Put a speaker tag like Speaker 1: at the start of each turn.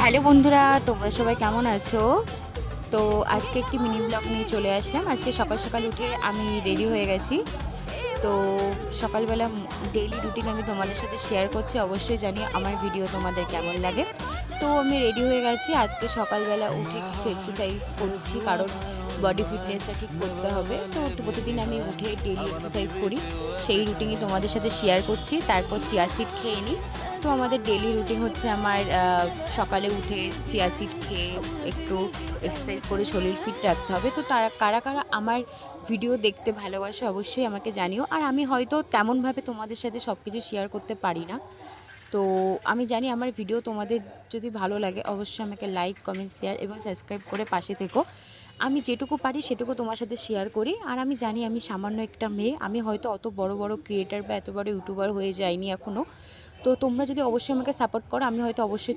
Speaker 1: Hello বন্ধুরা, তোমরা সবাই কেমন আছো? তো আজকে একটি মিনি ব্লগ নিয়ে চলে আসলাম। আজকে সকাল সকাল উঠে আমি রেডি হয়ে গেছি। তো সকালবেলা ডেইলি রুটিন আমি তোমাদের সাথে শেয়ার করছি। অবশ্যই জানি আমার ভিডিও তোমাদের কেমন লাগে। তো আমি রেডি হয়ে গেছি। আজকে সকালবেলা উঠে কিছু এক্সারসাইজ করছি, কারণ বডি ফিটনেসটা ঠিক করতে হবে। তো প্রতিদিন আমি উঠে ডেইলি এক্সারসাইজ করি, সেই রুটিনই তোমাদের সাথে শেয়ার করছি। তারপর চিয়া সিড খেয়ে নিই। তো আমাদের ডেইলি রুটিন হচ্ছে আমার সকালে উঠে চিয়া সিড খেয়ে একটু এক্সারসাইজ করে শরীর ফিট রাখতে হবে। তো তারা কারা কারা আমার ভিডিও দেখতে ভালোবাসো অবশ্যই আমাকে জানিও। আর আমি হয়তো তেমনভাবে তোমাদের সাথে সব কিছু শেয়ার করতে পারি না। তো আমি জানি আমার ভিডিও তোমাদের যদি ভালো লাগে অবশ্যই আমাকে লাইক, কমেন্ট, শেয়ার এবং সাবস্ক্রাইব করে পাশে থেকো। আমি যেটুকু পারি সেটুকু তোমার সাথে শেয়ার করি। আর আমি জানি আমি সামান্য একটা মেয়ে, আমি হয়তো অত বড় বড় ক্রিয়েটার বা এত বড় ইউটিউবার হয়ে যাইনি এখনও। তো তোমরা যদি অবশ্যই আমাকে সাপোর্ট করো, আমি হয়তো অবশ্যই